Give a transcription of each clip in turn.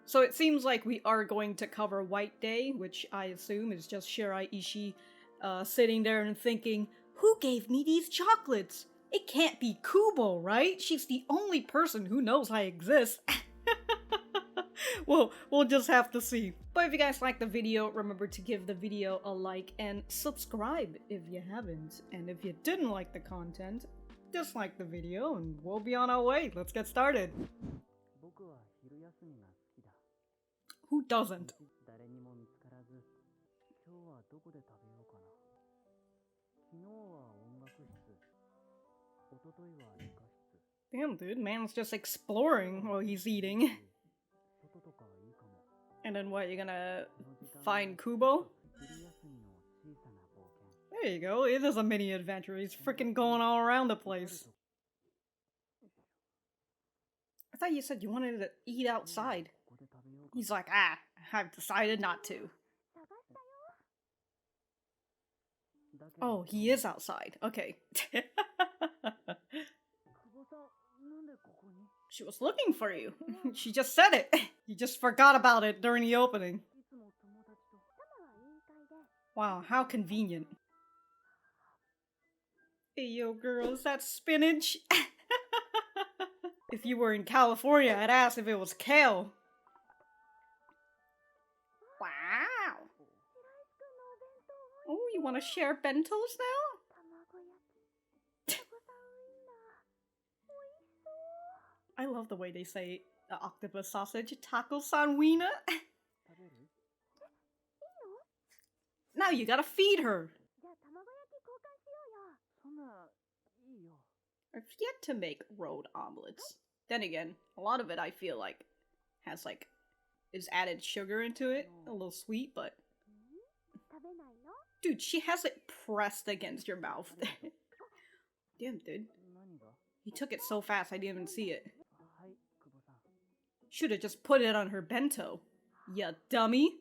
So it seems like we are going to cover White Day, which I assume is just Shiraishi sitting there and thinking, who gave me these chocolates? It can't be Kubo, right? She's the only person who knows I exist. Well, we'll just have to see. But if you guys liked the video, remember to give the video a like and subscribe if you haven't. And if you didn't like the content, dislike the video and we'll be on our way. Let's get started. Who doesn't? Damn, dude, man's just exploring while he's eating. And then what, you're gonna find Kubo? There you go, it is a mini adventure. He's freaking going all around the place. I thought you said you wanted to eat outside. He's like, I've decided not to. Oh, he is outside. Okay. She was looking for you. She just said it. You just forgot about it during the opening. Wow, how convenient. Hey yo girl, is that spinach? If you were in California, I'd ask if it was kale. Wow. Oh, you want to share bentos now? I love the way they say the octopus sausage. Taco-san wiener? Now you gotta feed her. I've yet to make rolled omelets. Then again, a lot of it I feel like has is added sugar into it. A little sweet, but... Dude, she has it pressed against your mouth. Damn, dude. He took it so fast I didn't even see it. Should've just put it on her bento. Ya dummy.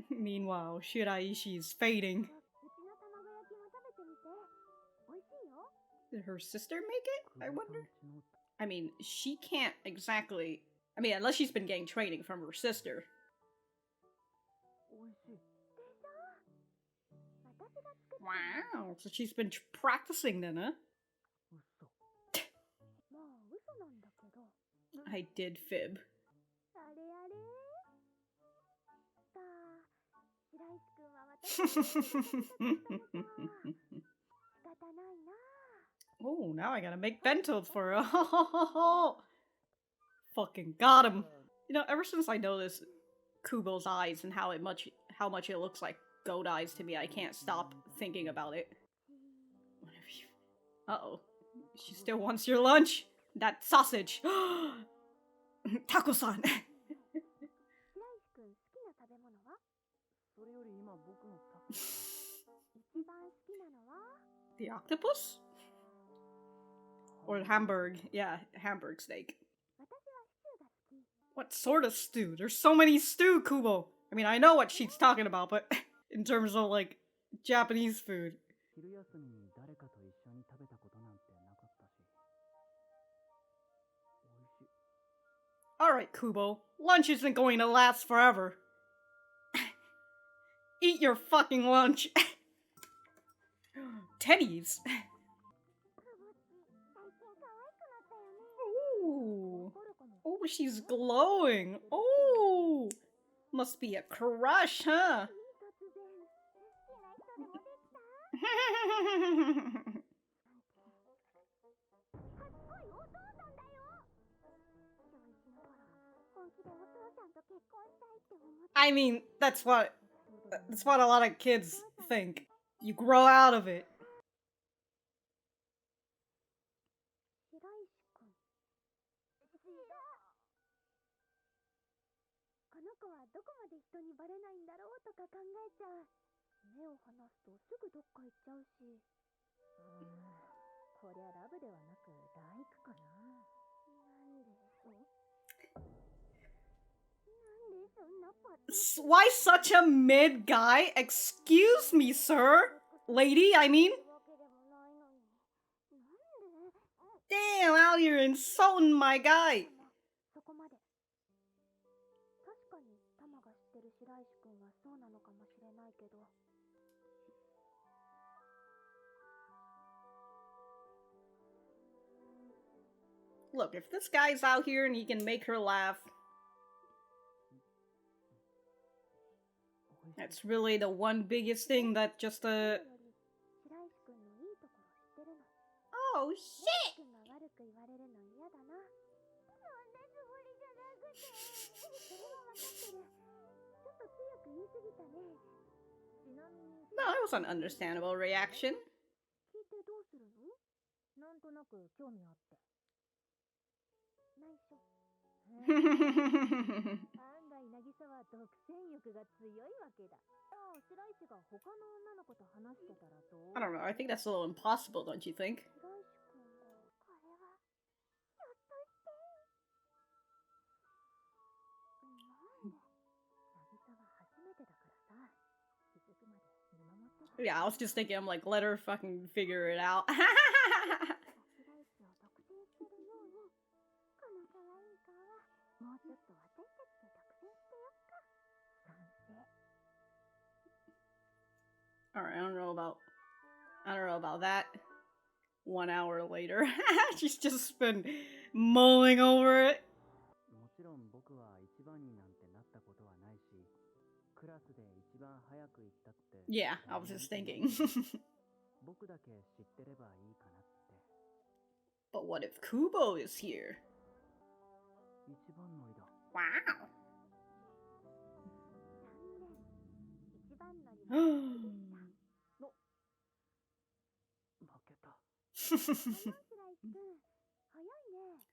Meanwhile, Shiraishi's fading. Did her sister make it, I wonder? I mean, she can't exactly... I mean, unless she's been getting training from her sister. Wow, so she's been practicing then, huh? I did fib. Oh, now I gotta make bentos for her. Fucking got him. You know, ever since I noticed Kubo's eyes and how much it looks like goat eyes to me, I can't stop thinking about it. Uh-oh. She still wants your lunch? That sausage! Taco-san! The octopus? Or Hamburg. Yeah, Hamburg steak. What sort of stew? There's so many stew, Kubo! I mean, I know what she's talking about, but in terms of, like, Japanese food. Alright, Kubo. Lunch isn't going to last forever. Eat your fucking lunch. Teddies. Ooh. Oh, she's glowing. Oh. Must be a crush, huh? I mean, that's what a lot of kids think. You grow out of it. Why such a mid guy? Excuse me, sir? Lady, I mean? Damn, out here insulting my guy. Look, if this guy's out here and he can make her laugh, that's really the one biggest thing that just Oh, shit! No, that was an understandable reaction. I don't know, I think that's a little impossible, don't you think? Yeah, I was just thinking, I'm like, let her fucking figure it out. Alright, I don't know about that. 1 hour later. She's just been mulling over it. Yeah, I was just thinking. But what if Kubo is here? Wow.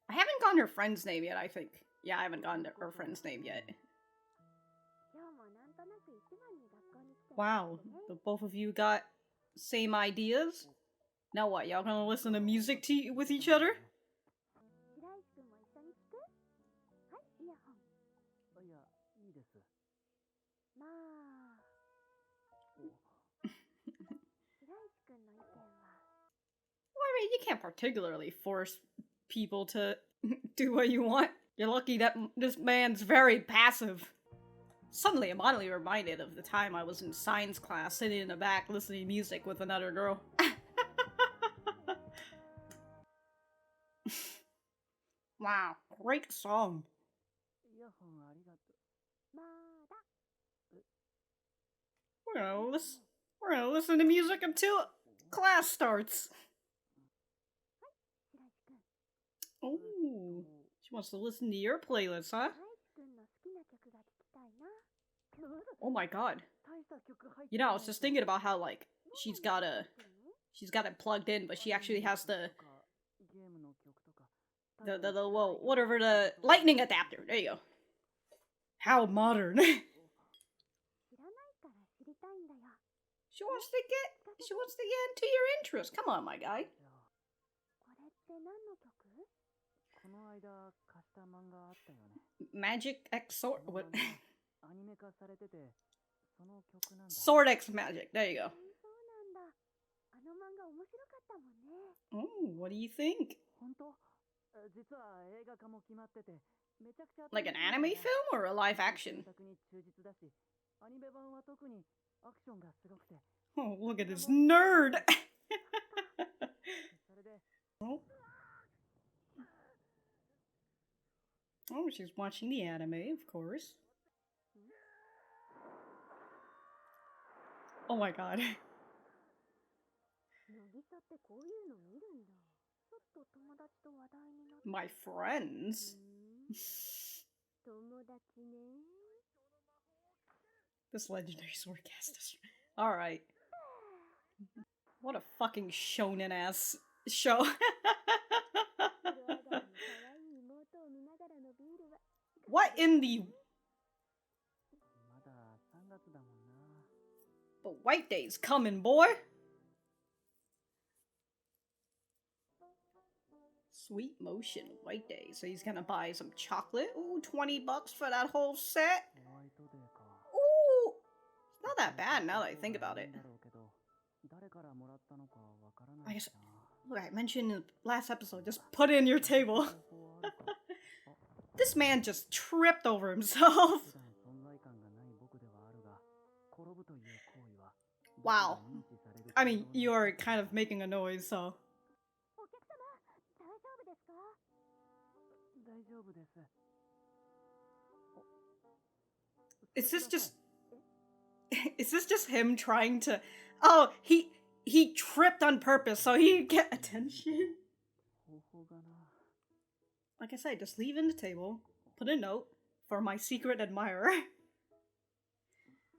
I haven't gotten her friend's name yet, I think. Yeah, I haven't gotten her friend's name yet. Wow, the both of you got same ideas? Now what, y'all gonna listen to music with each other? Well, I mean, you can't particularly force people to do what you want. You're lucky that this man's very passive. Suddenly, I'm oddly reminded of the time I was in science class, sitting in the back, listening to music with another girl. Wow, great song. We're gonna listen to music until class starts. Oh, she wants to listen to your playlist, huh? Oh my god. You know, I was just thinking about how, like, she's got it plugged in, but she actually has the whatever, the lightning adapter. There you go. How modern. She wants to get into your interest. Come on, my guy. Magic X Sword. What? Sword X Magic. There you go. Oh, what do you think? Like an anime film or a live action? Oh, look at this nerd! Oh, she's watching the anime, of course. Oh my god. My friends? This legendary swordcast is... Alright. What a fucking shonen-ass show. What in the... But White Day's coming, boy! Sweet motion, White Day. So he's gonna buy some chocolate. Ooh, 20 bucks for that whole set. Ooh, it's not that bad now that I think about it. I guess, look, I mentioned in the last episode, just put it in your table. This man just tripped over himself. Wow. I mean, you're kind of making a noise, so. Is this just him trying to... Oh, he tripped on purpose so he'd get attention? Like I said, just leave it in the table. Put a note for my secret admirer.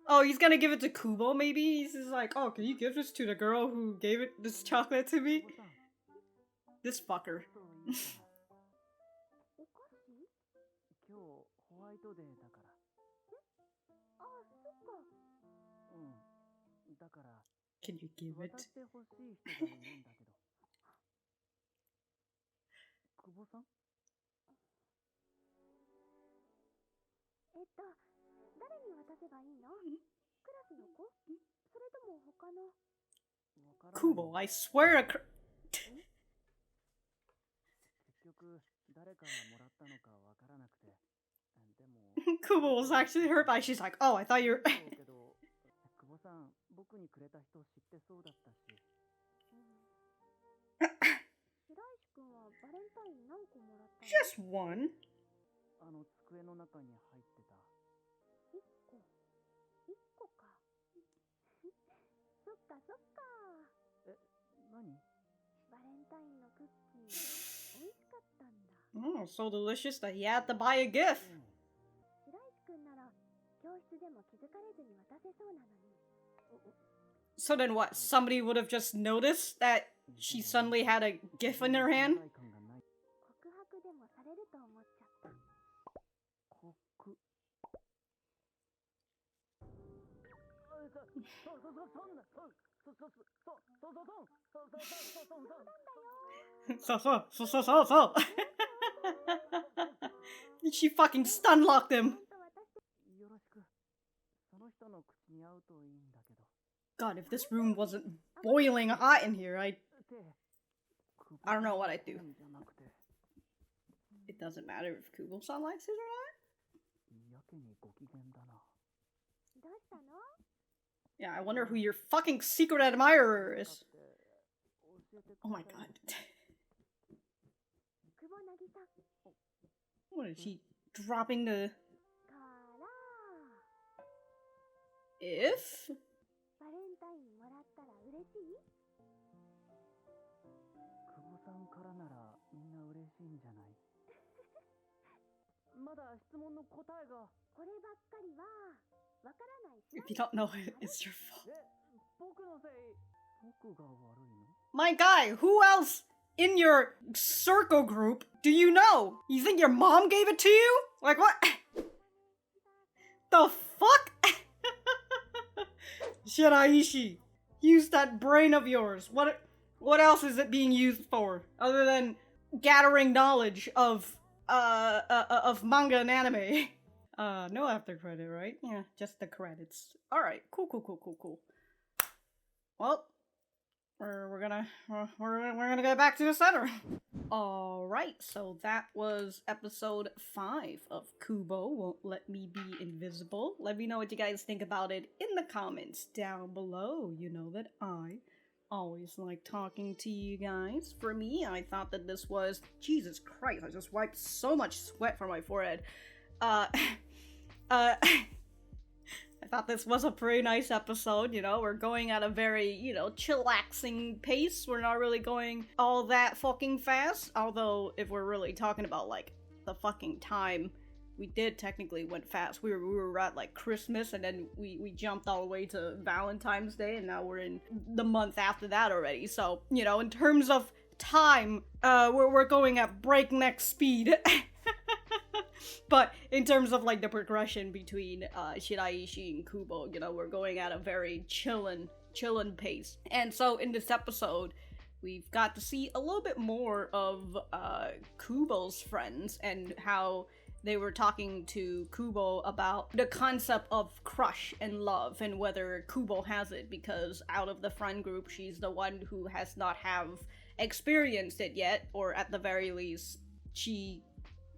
Oh, he's gonna give it to Kubo, maybe? He's just like, oh, can you give this to the girl who gave this chocolate to me? This fucker. Can you give it? Kubo-san? Kubo, I swear to Kubo was actually hurt by. She's like, oh, I thought you were. Just one. Oh, so delicious that he had to buy a gift. So then what? Somebody would have just noticed that she suddenly had a gift in her hand? So. She fucking stun locked him. God, if this room wasn't boiling hot in here, I don't know what I'd do. It doesn't matter if Kubo-san likes it or not. Yeah, I wonder who your fucking secret admirer is. Oh my god. What is she dropping the... If? If you don't know it, it's your fault. My guy, who else in your circle group do you know? You think your mom gave it to you? Like what? The fuck? Shiraishi, use that brain of yours. What else is it being used for other than gathering knowledge of manga and anime? No after credit, right? Yeah, just the credits. All right, cool. Well, we're gonna get back to the center. All right, so that was episode 5 of Kubo Won't Let Me Be Invisible. Let me know what you guys think about it in the comments down below. You know that I always like talking to you guys. For me, I thought that this was... Jesus Christ, I just wiped so much sweat from my forehead. I thought this was a pretty nice episode, you know, we're going at a very, you know, chillaxing pace. We're not really going all that fucking fast, although if we're really talking about, like, the fucking time, we did technically went fast. We were at, like, Christmas, and then we jumped all the way to Valentine's Day, and now we're in the month after that already. So, you know, in terms of time, we're going at breakneck speed. But in terms of like the progression between Shiraishi and Kubo, you know, we're going at a very chillin' pace. And so in this episode, we've got to see a little bit more of Kubo's friends and how they were talking to Kubo about the concept of crush and love and whether Kubo has it, because out of the friend group, she's the one who has not have experienced it yet, or at the very least, she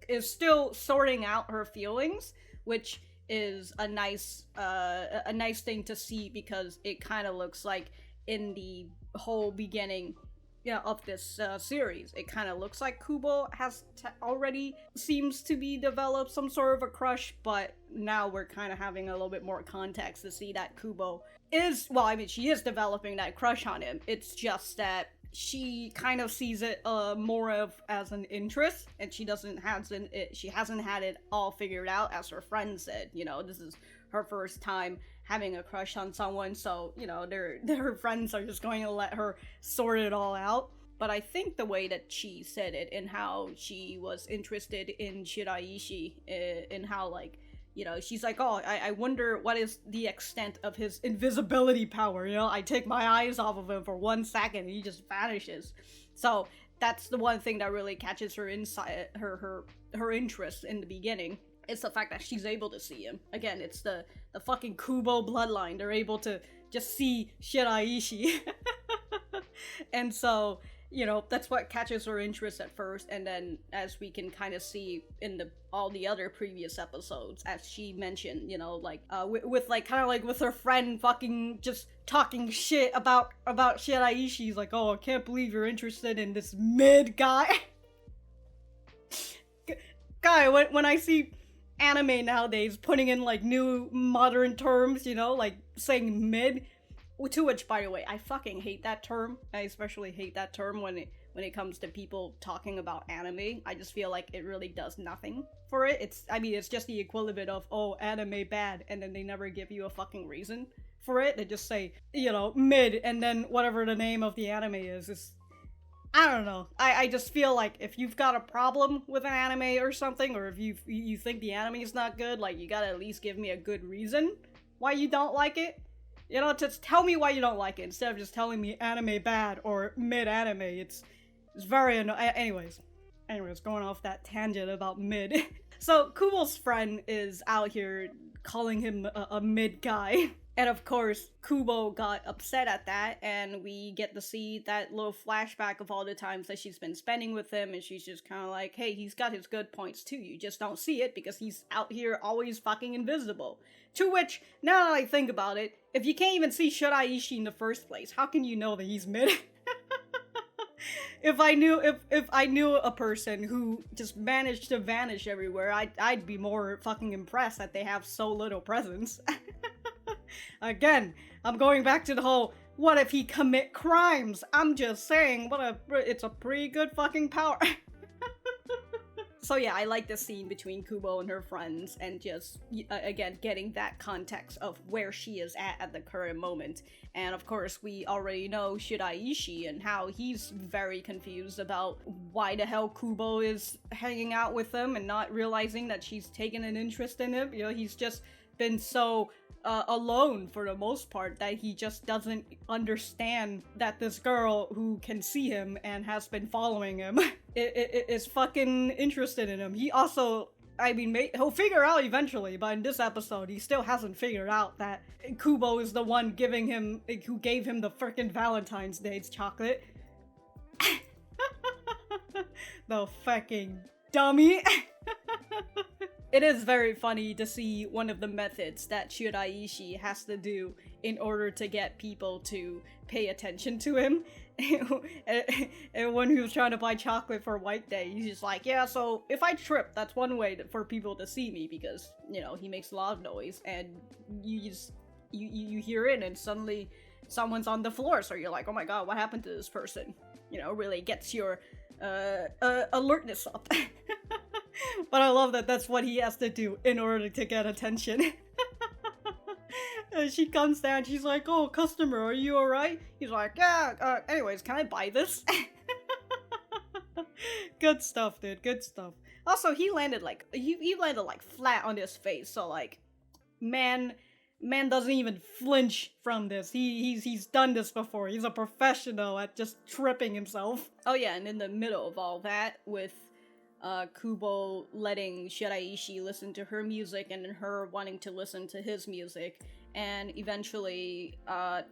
is still sorting out her feelings, which is a nice thing to see, because it kind of looks like in the whole beginning of this series, it kind of looks like Kubo has already seems to be developed some sort of a crush, but now we're kind of having a little bit more context to see that Kubo is, well, I mean, she is developing that crush on him. It's just that she kind of sees it more of as an interest, and she hasn't had it all figured out, as her friend said. This is her first time having a crush on someone, so her friends are just going to let her sort it all out. But I think the way that she said it, and how she was interested in Shiraishi, in how, like, she's like, oh, I wonder what is the extent of his invisibility power. I take my eyes off of him for 1 second and he just vanishes. So that's the one thing that really catches her inside her interest in the beginning. It's the fact that she's able to see him. Again, it's the fucking Kubo bloodline. They're able to just see Shiraishi. And so, that's what catches her interest at first, and then as we can kind of see in all the other previous episodes, as she mentioned, with her friend fucking just talking shit about Shiraishi. She's like, oh, I can't believe you're interested in this mid guy. Guy, when I see anime nowadays putting in like new modern terms, like saying mid, to which, by the way, I fucking hate that term. I especially hate that term when it comes to people talking about anime. I just feel like it really does nothing for it. It's just the equivalent of, oh, anime bad, and then they never give you a fucking reason for it. They just say, mid, and then whatever the name of the anime is I don't know. I just feel like if you've got a problem with an anime or something, or if you think the anime is not good, like, you gotta at least give me a good reason why you don't like it. Just tell me why you don't like it, instead of just telling me anime bad or mid anime. It's very annoying. Anyways, going off that tangent about mid. So Kubo's friend is out here calling him a mid guy. And of course, Kubo got upset at that, and we get to see that little flashback of all the times that she's been spending with him, and she's just kind of like, hey, he's got his good points too, you just don't see it because he's out here always fucking invisible. To which, now that I think about it, if you can't even see Shiraishi in the first place, how can you know that he's mid? If I knew a person who just managed to vanish everywhere, I'd be more fucking impressed that they have so little presence. Again, I'm going back to the whole, what if he commit crimes? I'm just saying, it's a pretty good fucking power. So yeah, I like the scene between Kubo and her friends, and just, again, getting that context of where she is at the current moment. And of course, we already know Shiraishi and how he's very confused about why the hell Kubo is hanging out with him and not realizing that she's taken an interest in him. He's just been so alone for the most part that he just doesn't understand that this girl who can see him and has been following him is fucking interested in him. He also, he'll figure out eventually, but in this episode he still hasn't figured out that Kubo is the one who gave him the frickin' Valentine's Day's chocolate. The fucking dummy. It is very funny to see one of the methods that Shiraishi has to do in order to get people to pay attention to him. And when he was trying to buy chocolate for White Day, he's just like, yeah, so if I trip, that's one way for people to see me, because, he makes a lot of noise, and you hear it, and suddenly someone's on the floor, so you're like, oh my god, what happened to this person? Really gets your alertness up. But I love that that's what he has to do in order to get attention. And she comes down, she's like, oh, customer, are you alright? He's like, yeah, anyways, can I buy this? Good stuff, dude, good stuff. Also, he landed like flat on his face, so like, man, Man doesn't even flinch from this. He's done this before. He's a professional at just tripping himself. Oh yeah, and in the middle of all that, with Kubo letting Shiraishi listen to her music and her wanting to listen to his music, and eventually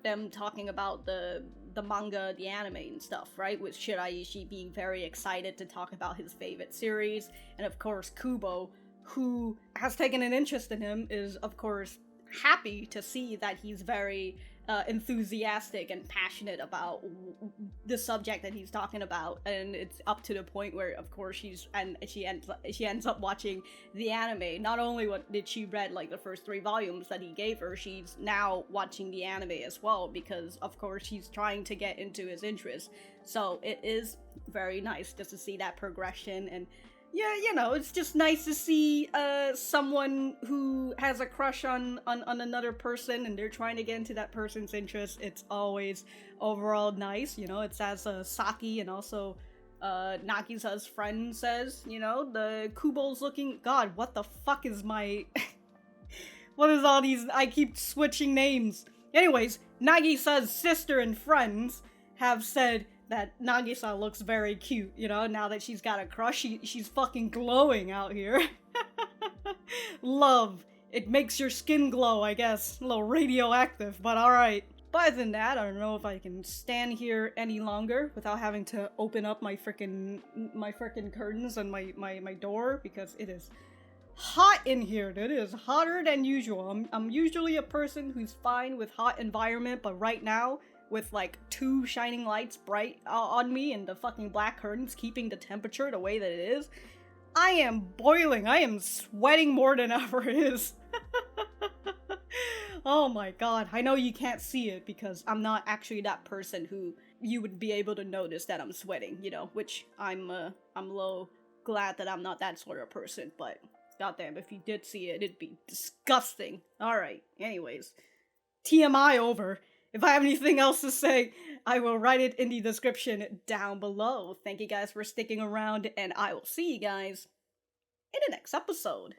them talking about the manga, the anime and stuff, right? With Shiraishi being very excited to talk about his favorite series, and of course Kubo, who has taken an interest in him, is of course happy to see that he's very enthusiastic and passionate about the subject that he's talking about, and it's up to the point where, of course, she ends up watching the anime. Not only did she read like the first 3 volumes that he gave her, she's now watching the anime as well, because of course she's trying to get into his interest. So it is very nice just to see that progression. And yeah, you know, it's just nice to see someone who has a crush on another person and they're trying to get into that person's interest. It's always overall nice, you know. It's as Saki and also Nagisa's friend says, you know, the Kubo's looking... God, what the fuck is my... What is all these... I keep switching names. Anyways, Nagisa's sister and friends have said that Nagisa looks very cute, you know, now that she's got a crush. She's fucking glowing out here. Love. It makes your skin glow, I guess. A little radioactive, but alright. But other than that, I don't know if I can stand here any longer without having to open up my frickin' curtains and my door, because it is hot in here. It is hotter than usual. I'm usually a person who's fine with hot environment, but right now, with like 2 shining lights bright on me and the fucking black curtains keeping the temperature the way that it is, I am boiling. I am sweating more than ever is. Oh my god. I know you can't see it because I'm not actually that person who you would be able to notice that I'm sweating, you know, which I'm a little glad that I'm not that sort of person, but goddamn, if you did see it, it'd be disgusting. Alright, anyways. TMI over. If I have anything else to say, I will write it in the description down below. Thank you guys for sticking around, and I will see you guys in the next episode.